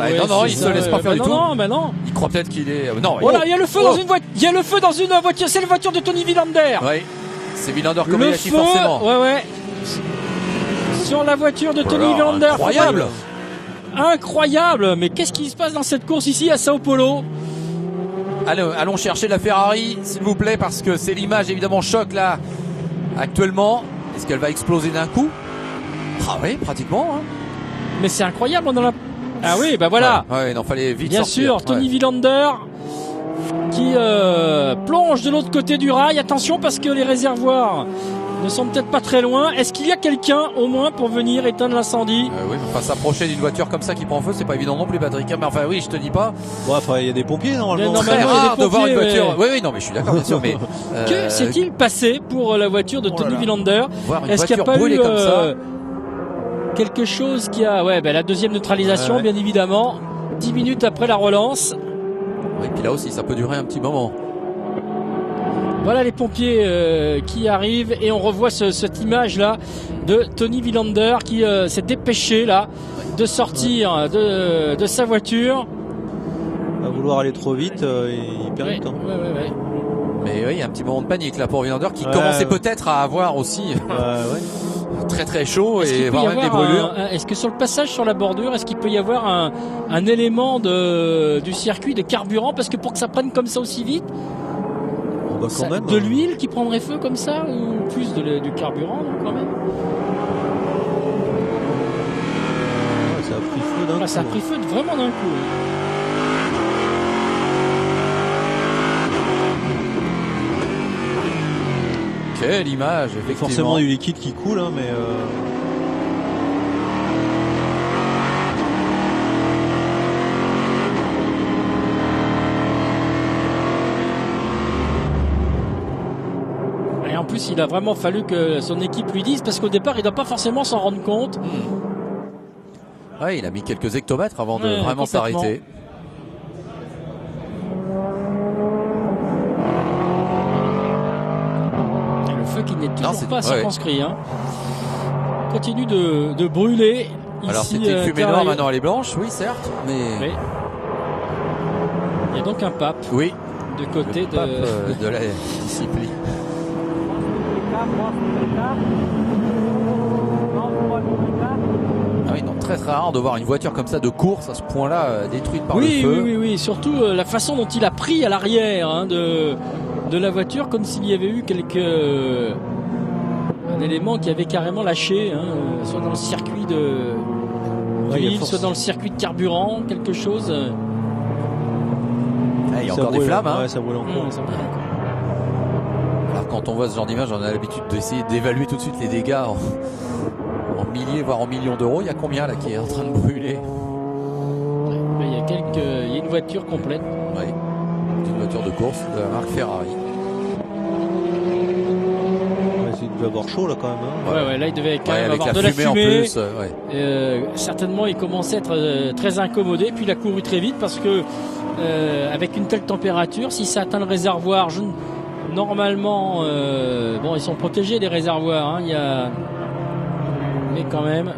Ouais, non, il se laisse pas faire du tout. Non, non. Il croit peut-être qu'il est. Non. Voilà, il y a le feu dans une voiture. Il y a le feu dans une voiture. C'est la voiture de Tony Villander. Oui. C'est Villander comme il a dit forcément. Ouais. Sur la voiture de Tony Villander. Incroyable. Incroyable. Mais qu'est-ce qui se passe dans cette course ici à Sao Paulo? Allons chercher la Ferrari, s'il vous plaît, parce que c'est l'image évidemment choc là actuellement. Est-ce qu'elle va exploser d'un coup? Ah oui, pratiquement. Hein. Mais c'est incroyable, on en a... Ah oui, bah voilà. Ouais, non, fallait vite Bien sortir. sûr, Tony Villander qui plonge de l'autre côté du rail. Attention parce que les réservoirs ne sont peut-être pas très loin. Est-ce qu'il y a quelqu'un au moins pour venir éteindre l'incendie? Oui, mais enfin s'approcher d'une voiture comme ça qui prend feu, c'est pas évident non plus, Patrick. Mais enfin oui, je te dis pas. Bon, enfin, il y a des pompiers normalement. Très rare de voir une voiture. Oui, non, mais je suis d'accord, bien sûr. Mais que s'est-il passé pour la voiture de Tony Villander? Est-ce qu'il n'y a pas eu comme ça quelque chose qui a... Ouais, la deuxième neutralisation, bien évidemment. 10 minutes après la relance. Oui, puis là aussi, ça peut durer un petit moment. Voilà les pompiers qui arrivent et on revoit cette image là de Tony Villander qui s'est dépêché là de sortir de sa voiture. À vouloir aller trop vite, il perd du temps. Ouais. Mais oui, il y a un petit moment de panique là pour Villander qui commençait peut-être à avoir aussi très très chaud et voire même des brûlures. Est-ce que sur le passage sur la bordure, est-ce qu'il peut y avoir un élément du circuit de carburant, parce que pour que ça prenne comme ça aussi vite, quand même, de l'huile qui prendrait feu comme ça, ou plus du carburant quand même? Ça a pris feu d'un coup. Ça a pris feu vraiment d'un coup. Quelle image, effectivement. Forcément du liquide qui coule, hein, mais et en plus, il a vraiment fallu que son équipe lui dise, parce qu'au départ, il ne doit pas forcément s'en rendre compte. Ouais, il a mis quelques hectomètres avant de vraiment s'arrêter. Qui n'est toujours pas circonscrit. Hein. Continue de brûler. Alors ici, c'était une fumée noire, maintenant elle est blanche, oui certes, mais... Il y a donc un pape de côté de la discipline. Ah oui, non, très rare de voir une voiture comme ça de course à ce point-là détruite par le feu. Oui, surtout la façon dont il a pris à l'arrière de la voiture, comme s'il y avait eu un élément qui avait carrément lâché, soit dans le circuit d'huile, soit dans le circuit de carburant, quelque chose. Il y a encore des flammes. Ça brûle encore. Alors quand on voit ce genre d'image, on a l'habitude d'essayer d'évaluer tout de suite les dégâts en milliers, voire en millions d'euros. Il y a combien là qui est en train de brûler? Il y a une voiture complète. Oui. Une voiture de course de la marque Ferrari. Il devait avoir chaud là quand même. Hein. Là il devait quand même avoir de la fumée. En plus, certainement il commençait à être très incommodé. Puis il a couru très vite parce que avec une telle température, si ça atteint le réservoir, normalement, ils sont protégés les réservoirs. Mais quand même.